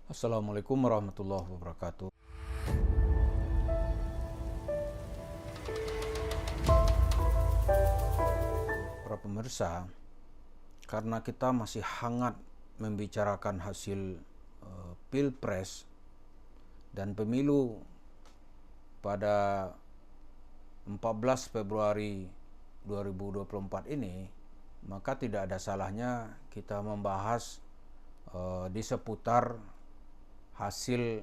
Assalamualaikum warahmatullahi wabarakatuh. Para pemirsa, karena kita masih hangat membicarakan hasil Pilpres dan pemilu pada 14 Februari 2024 ini, maka tidak ada salahnya kita membahas di seputar hasil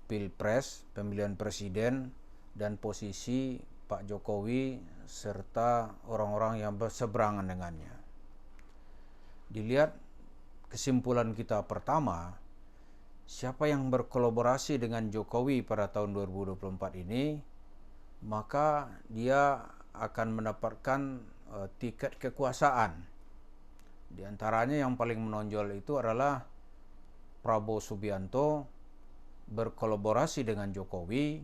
Pilpres, pemilihan presiden, dan posisi Pak Jokowi serta orang-orang yang berseberangan dengannya. Dilihat kesimpulan kita pertama, siapa yang berkolaborasi dengan Jokowi pada tahun 2024 ini, maka dia akan mendapatkan tiket kekuasaan. Di antaranya yang paling menonjol itu adalah Prabowo Subianto berkolaborasi dengan Jokowi,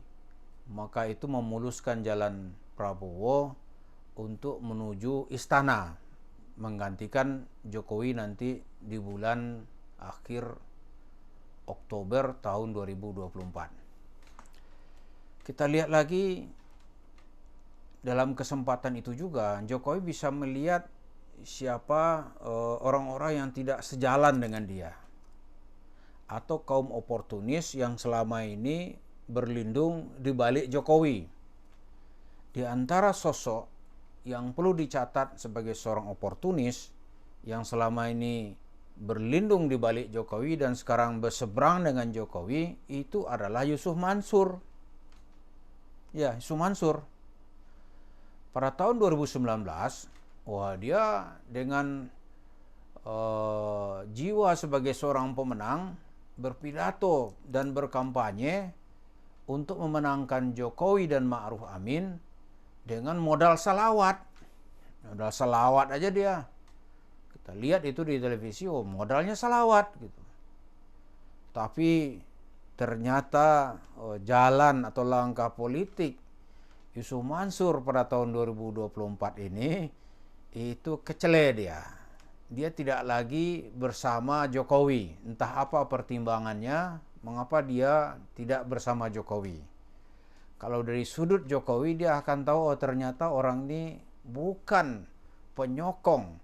maka itu memuluskan jalan Prabowo untuk menuju istana menggantikan Jokowi nanti di bulan akhir Oktober tahun 2024. Kita lihat lagi dalam kesempatan itu juga Jokowi bisa melihat siapa orang-orang yang tidak sejalan dengan dia atau kaum oportunis yang selama ini berlindung di balik Jokowi. Di antara sosok yang perlu dicatat sebagai seorang oportunis yang selama ini berlindung di balik Jokowi dan sekarang berseberang dengan Jokowi, itu adalah Yusuf Mansur. Ya, Yusuf Mansur. Pada tahun 2019, dia dengan jiwa sebagai seorang pemenang berpidato dan berkampanye untuk memenangkan Jokowi dan Ma'ruf Amin dengan modal salawat. Modal salawat aja dia. Kita lihat itu di televisi, modalnya salawat gitu. Tapi ternyata jalan atau langkah politik Yusuf Mansur pada tahun 2024 ini itu kecele dia. Dia tidak lagi bersama Jokowi. Entah apa pertimbangannya, mengapa dia tidak bersama Jokowi. Kalau dari sudut Jokowi, dia akan tahu ternyata orang ini bukan penyokong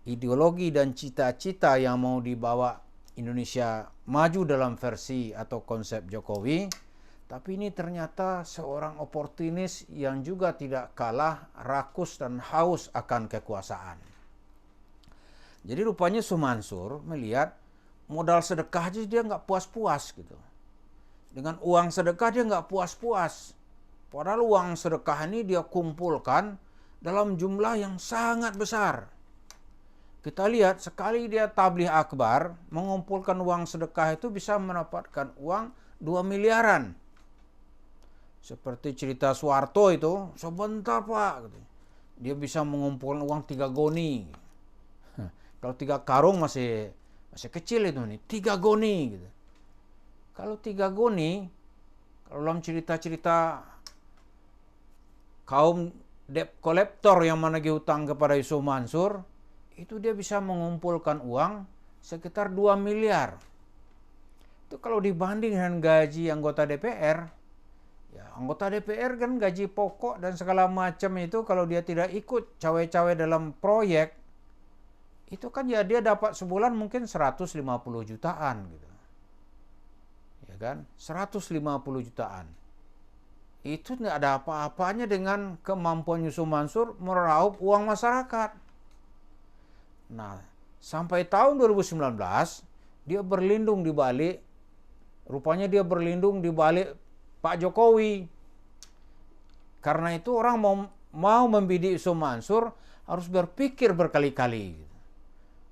ideologi dan cita-cita yang mau dibawa Indonesia maju dalam versi atau konsep Jokowi, tapi ini ternyata seorang oportunis yang juga tidak kalah rakus dan haus akan kekuasaan. Jadi rupanya Sumansur melihat modal sedekah aja dia nggak puas-puas gitu. Dengan uang sedekah dia nggak puas-puas. Padahal uang sedekah ini dia kumpulkan dalam jumlah yang sangat besar. Kita lihat sekali dia tabligh akbar mengumpulkan uang sedekah itu bisa mendapatkan uang 2 miliaran. Seperti cerita Soeharto itu, sebentar Pak, dia bisa mengumpulkan uang 3 goni. Kalau 3 karung masih kecil itu nih, 3 goni gitu. Kalau 3 goni, kalau dalam cerita-cerita kaum debt collector yang menagih hutang kepada Yusuf Mansur, itu dia bisa mengumpulkan uang sekitar 2 miliar. Itu kalau dibanding dengan gaji anggota DPR, ya anggota DPR kan gaji pokok dan segala macam itu kalau dia tidak ikut cawe-cawe dalam proyek, itu kan ya dia dapat sebulan mungkin 150 jutaan gitu. Ya kan? 150 jutaan. Itu tidak ada apa-apanya dengan kemampuan Yusuf Mansur meraup uang masyarakat. Nah, sampai tahun 2019 dia berlindung di balik, rupanya dia berlindung di balik Pak Jokowi. Karena itu orang mau membidik Yusuf Mansur harus berpikir berkali-kali.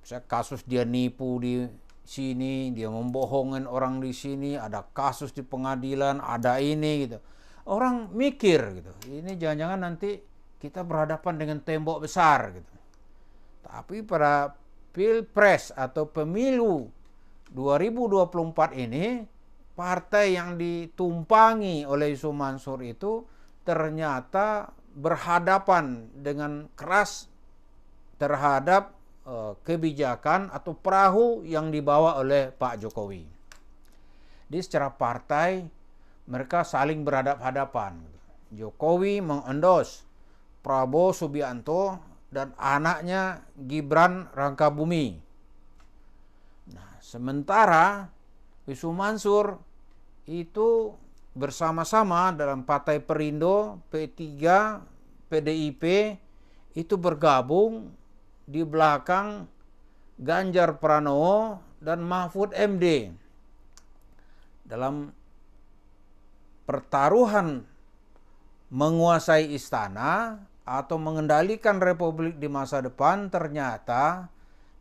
Misalnya kasus dia nipu di sini, dia membohongin orang di sini, ada kasus di pengadilan, ada ini gitu. Orang mikir gitu, ini jangan-jangan nanti kita berhadapan dengan tembok besar gitu. Tapi pada Pilpres atau pemilu 2024 ini, partai yang ditumpangi oleh Yusuf Mansur itu ternyata berhadapan dengan keras terhadap kebijakan atau perahu yang dibawa oleh Pak Jokowi. Di secara partai mereka saling berhadap-hadapan. Jokowi mengendos Prabowo Subianto dan anaknya Gibran Rakabuming. Nah, sementara Yusuf Mansur itu bersama-sama dalam Partai Perindo, P3, PDIP itu bergabung di belakang Ganjar Pranowo dan Mahfud MD dalam pertaruhan menguasai istana atau mengendalikan republik di masa depan. Ternyata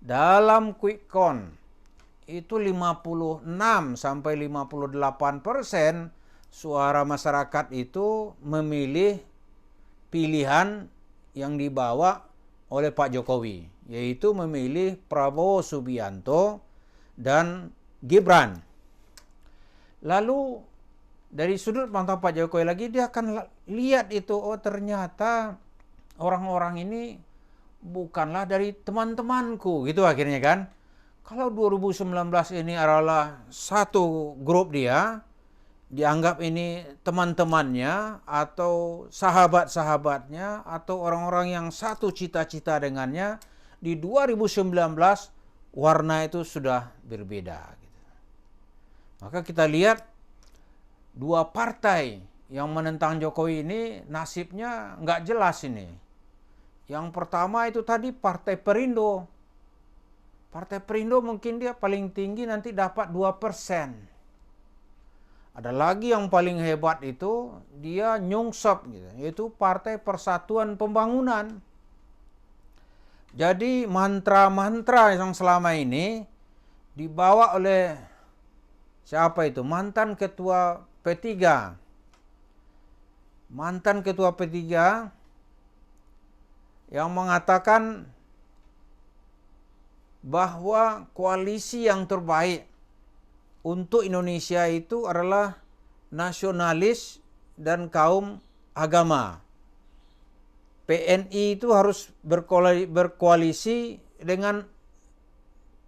dalam quick count itu 56 sampai 58% suara masyarakat itu memilih pilihan yang dibawa oleh Pak Jokowi, yaitu memilih Prabowo Subianto dan Gibran. Lalu dari sudut pandang Pak Jokowi lagi, dia akan lihat itu, oh ternyata orang-orang ini bukanlah dari teman-temanku, gitu akhirnya kan. Kalau 2019 ini adalah satu grup dia, dianggap ini teman-temannya atau sahabat-sahabatnya atau orang-orang yang satu cita-cita dengannya, di 2019 warna itu sudah berbeda. Maka kita lihat dua partai yang menentang Jokowi ini nasibnya nggak jelas ini. Yang pertama itu tadi Partai Perindo. Partai Perindo mungkin dia paling tinggi nanti dapat 2%. Ada lagi yang paling hebat itu dia nyungsep gitu, yaitu Partai Persatuan Pembangunan. Jadi mantra-mantra yang selama ini dibawa oleh siapa itu? Mantan ketua P3. Mantan ketua P3 yang mengatakan bahwa koalisi yang terbaik untuk Indonesia itu adalah nasionalis dan kaum agama. PNI itu harus berkoalisi dengan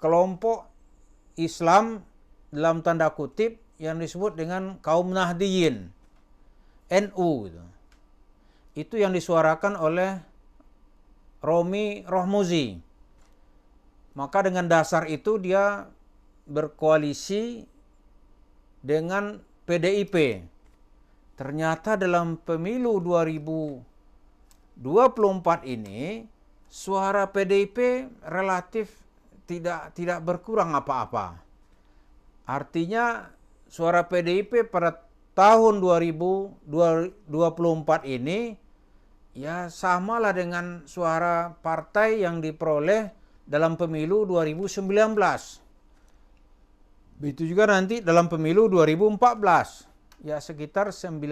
kelompok Islam dalam tanda kutip yang disebut dengan kaum Nahdiyin, NU gitu. Itu yang disuarakan oleh Romi Rohmuzi. Maka dengan dasar itu dia berkoalisi dengan PDIP. Ternyata dalam pemilu 2024 ini suara PDIP relatif tidak berkurang apa-apa. Artinya suara PDIP pada tahun 2024 ini ya samalah dengan suara partai yang diperoleh dalam pemilu 2019. Begitu juga nanti dalam pemilu 2014. Ya sekitar 19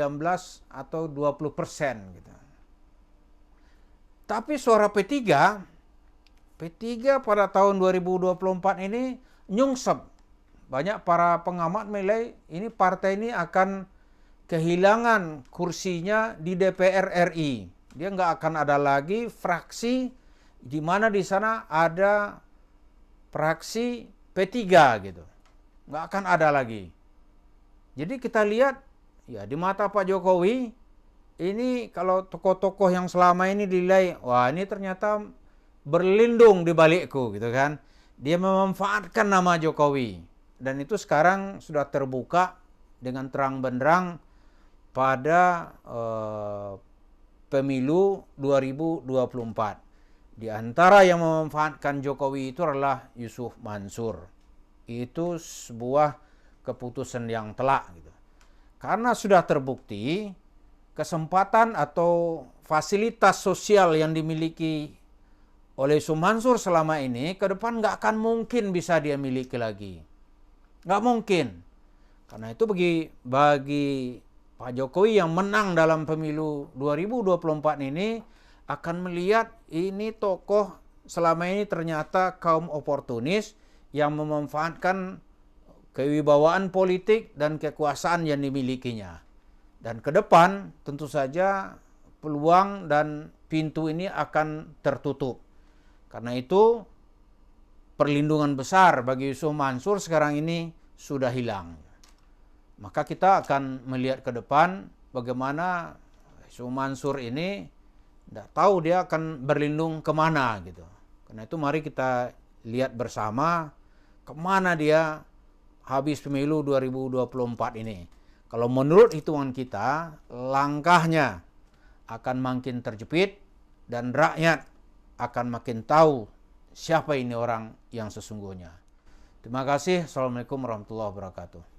atau 20% gitu. Tapi suara P3 pada tahun 2024 ini nyungsep. Banyak para pengamat menilai ini partai ini akan kehilangan kursinya di DPR RI. Dia nggak akan ada lagi fraksi di mana di sana ada fraksi P3 gitu. Nggak akan ada lagi. Jadi kita lihat ya di mata Pak Jokowi ini kalau tokoh-tokoh yang selama ini dinilai wah ini ternyata berlindung di balikku gitu kan. Dia memanfaatkan nama Jokowi. Dan itu sekarang sudah terbuka dengan terang benderang pada pemilu 2024. Di antara yang memanfaatkan Jokowi itu adalah Yusuf Mansur. Itu sebuah keputusan yang telak gitu. Karena sudah terbukti kesempatan atau fasilitas sosial yang dimiliki oleh Yusuf Mansur selama ini ke depan nggak akan mungkin bisa dia miliki lagi. Nggak mungkin. Karena itu bagi Pak Jokowi yang menang dalam pemilu 2024 ini akan melihat ini tokoh selama ini ternyata kaum oportunis yang memanfaatkan kewibawaan politik dan kekuasaan yang dimilikinya. Dan ke depan tentu saja peluang dan pintu ini akan tertutup. Karena itu perlindungan besar bagi Yusuf Mansur sekarang ini sudah hilang. Maka kita akan melihat ke depan bagaimana Yusuf Mansur ini tidak tahu dia akan berlindung kemana gitu. Karena itu mari kita lihat bersama kemana dia habis pemilu 2024 ini. Kalau menurut hitungan kita, langkahnya akan makin terjepit dan rakyat akan makin tahu siapa ini orang yang sesungguhnya. Terima kasih. Assalamualaikum warahmatullahi wabarakatuh.